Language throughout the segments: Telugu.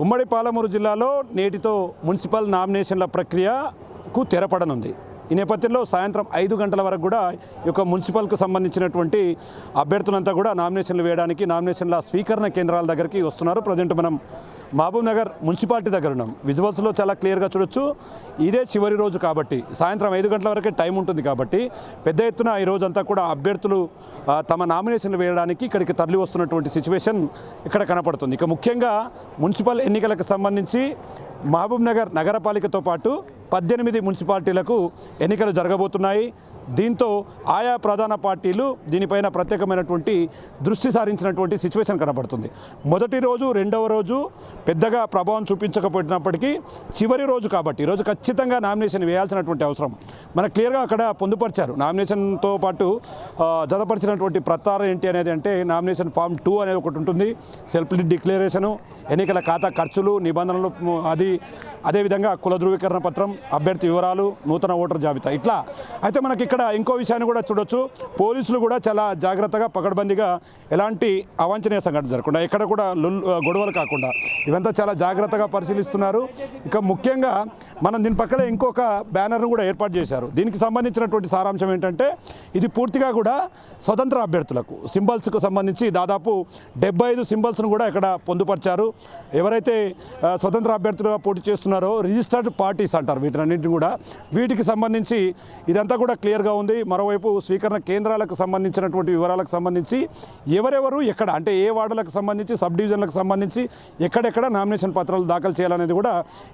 ఉమ్మడి పాలమూరు జిల్లాలో నేటితో మున్సిపల్ నామినేషన్ల ప్రక్రియకు తెరపడనుంది. ఈ నేపథ్యంలో సాయంత్రం 5 గంటల వరకు కూడా ఈ యొక్క మున్సిపల్కు సంబంధించినటువంటి అభ్యర్థులంతా కూడా నామినేషన్లు వేయడానికి నామినేషన్ల స్వీకరణ కేంద్రాల దగ్గరికి వస్తున్నారు. ప్రజెంట్ మనం మహబూబ్ నగర్ మున్సిపాలిటీ దగ్గర ఉన్నాం. విజువల్స్లో చాలా క్లియర్గా చూడొచ్చు. ఇదే చివరి రోజు కాబట్టి సాయంత్రం 5 గంటల వరకే టైం ఉంటుంది కాబట్టి పెద్ద ఎత్తున ఈ రోజంతా కూడా అభ్యర్థులు తమ నామినేషన్లు వేయడానికి ఇక్కడికి తరలి వస్తున్నటువంటి సిచ్యువేషన్ ఇక్కడ కనపడుతుంది. ఇక ముఖ్యంగా మున్సిపల్ ఎన్నికలకు సంబంధించి మహబూబ్ నగర్ నగరపాలికతో పాటు 18 మున్సిపాలిటీలకు ఎన్నికలు జరగబోతున్నాయి. దీంతో ఆయా ప్రధాన పార్టీలు దీనిపైన ప్రత్యేకమైనటువంటి దృష్టి సారించినటువంటి సిచ్యువేషన్ కనబడుతుంది. మొదటి రోజు రెండవ రోజు పెద్దగా ప్రభావం చూపించకపోయినప్పటికీ చివరి రోజు కాబట్టి ఈరోజు ఖచ్చితంగా నామినేషన్ వేయాల్సినటువంటి అవసరం మనకు క్లియర్గా అక్కడ పొందుపరిచారు. నామినేషన్తో పాటు జతపరిచినటువంటి ప్రతారం ఏంటి అనేది అంటే నామినేషన్ ఫామ్ 2 అనేది ఒకటి ఉంటుంది, సెల్ఫ్ డిక్లరేషను, ఎన్నికల ఖాతా ఖర్చులు, నిబంధనలు, అదేవిధంగా కుల ధృవీకరణ పత్రం, అభ్యర్థి వివరాలు, నూతన ఓటర్ జాబితా. ఇట్లా అయితే మనకి ఇక్కడ ఇంకో విషయాన్ని కూడా చూడొచ్చు. పోలీసులు కూడా చాలా జాగ్రత్తగా పకడ్బందీగా ఎలాంటి అవాంఛనీయ సంఘటన జరగకుండా ఎక్కడ కూడా గొడవలు కాకుండా ఇవంతా చాలా జాగ్రత్తగా పరిశీలిస్తున్నారు. ఇక ముఖ్యంగా మనం దీని పక్కనే ఇంకొక బ్యానర్ను కూడా ఏర్పాటు చేశారు. దీనికి సంబంధించినటువంటి సారాంశం ఏంటంటే ఇది పూర్తిగా కూడా స్వతంత్ర అభ్యర్థులకు సింబల్స్కు సంబంధించి దాదాపు 75 సింబల్స్ను కూడా ఇక్కడ పొందుపరిచారు. ఎవరైతే స్వతంత్ర అభ్యర్థులుగా పోటీ చేస్తున్నారో రిజిస్టర్డ్ పార్టీస్ అంటారు వీటినన్నింటినీ కూడా. వీటికి సంబంధించి ఇదంతా కూడా క్లియర్గా ఉంది. మరోవైపు స్వీకరణ కేంద్రాలకు సంబంధించినటువంటి వివరాలకు సంబంధించి ఎవరెవరు ఎక్కడ అంటే ఏ వార్డులకు సంబంధించి సబ్ డివిజన్లకు సంబంధించి ఎక్కడెక్కడ నామినేషన్ పత్రాలు దాఖలు చేయాలనేది కూడా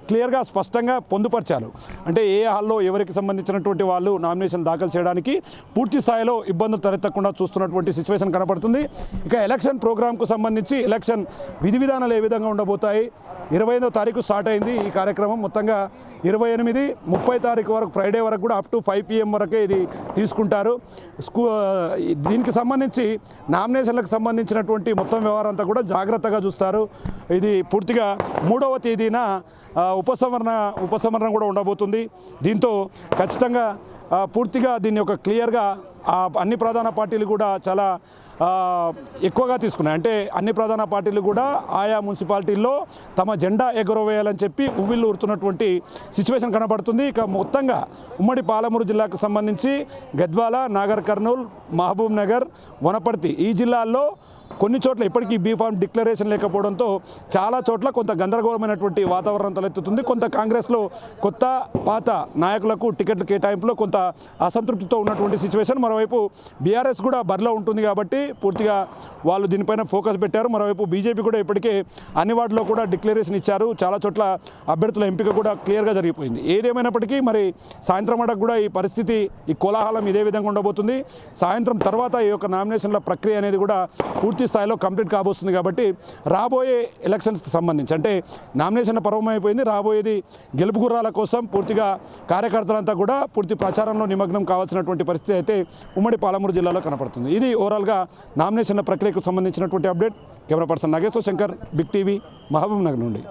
క్లియర్గా స్పష్టంగా పొందుపరిచారు. అంటే ఏ హాల్లో ఎవరికి సంబంధించినటువంటి వాళ్ళు నామినేషన్ దాఖలు చేయడానికి పూర్తి స్థాయిలో ఇబ్బందులు తలెత్తకుండా చూస్తున్నటువంటి సిచ్యువేషన్ కనపడుతుంది. ఇక ఎలక్షన్ ప్రోగ్రాంకు సంబంధించి ఎలక్షన్ విధి విధానాలు ఏ విధంగా ఉండబోతాయి. 25వ తారీఖు స్టార్ట్ అయింది ఈ కార్యక్రమం. మొత్తంగా 28, 30 తారీఖు వరకు ఫ్రైడే వరకు కూడా అప్ టు 5 PM వరకే ఇది తీసుకుంటారు. దీనికి సంబంధించి నామినేషన్లకు సంబంధించినటువంటి మొత్తం వ్యవహారం అంతా కూడా జాగ్రత్తగా చూస్తారు. ఇది పూర్తిగా 3వ తేదీన ఉపసంహరణ కూడా ఉండబోతుంది. దీంతో ఖచ్చితంగా పూర్తిగా దీన్ని ఒక క్లియర్గా అన్ని ప్రధాన పార్టీలు కూడా చాలా ఎక్కువగా తీసుకున్నాయి. అంటే అన్ని ప్రధాన పార్టీలు కూడా ఆయా మున్సిపాలిటీల్లో తమ జెండా ఎగురవేయాలని చెప్పి ఉవ్విళ్ళు ఊరుతున్నటువంటి సిచ్యువేషన్ కనబడుతుంది. ఇక మొత్తంగా ఉమ్మడి పాలమూరు జిల్లాకు సంబంధించి గద్వాల, నాగర్ కర్నూల్, మహబూబ్ నగర్, వనపర్తి ఈ జిల్లాల్లో కొన్ని చోట్ల ఇప్పటికీ బీఫామ్ డిక్లరేషన్ లేకపోవడంతో చాలా చోట్ల కొంత గందరగోళమైనటువంటి వాతావరణం తలెత్తుతుంది. కొంత కాంగ్రెస్లో కొత్త పాత నాయకులకు టికెట్ల కేటాయింపులో కొంత అసంతృప్తితో ఉన్నటువంటి సిచ్యువేషన్. మరోవైపు బీఆర్ఎస్ కూడా బరిలో ఉంటుంది కాబట్టి పూర్తిగా వాళ్ళు దీనిపైన ఫోకస్ పెట్టారు. మరోవైపు బీజేపీ కూడా ఇప్పటికే అన్ని వార్డులో కూడా డిక్లరేషన్ ఇచ్చారు. చాలా చోట్ల అభ్యర్థుల ఎంపిక కూడా క్లియర్గా జరిగిపోయింది. ఏదేమైనప్పటికీ మరి సాయంత్రం వరకు కూడా ఈ పరిస్థితి, ఈ కోలాహలం ఇదే విధంగా ఉండబోతుంది. సాయంత్రం తర్వాత ఈ యొక్క నామినేషన్ల ప్రక్రియ అనేది కూడా పూర్తి స్థాయిలో కంప్లీట్ కాబోస్తుంది. కాబట్టి రాబోయే ఎలక్షన్స్కి సంబంధించి అంటే నామినేషన్ పర్వం అయిపోయింది, రాబోయేది గెలుపు గుర్రాల కోసం పూర్తిగా కార్యకర్తలంతా కూడా పూర్తి ప్రచారంలో నిమగ్నం కావాల్సినటువంటి పరిస్థితి అయితే ఉమ్మడి పాలమూరు జిల్లాలో కనపడుతుంది. ఇది ఓవరాల్గా నామినేషన్ల ప్రక్రియకు సంబంధించినటువంటి update. Camera person Nageshwar Shankar, Big TV, Mahbubnagar నుండి.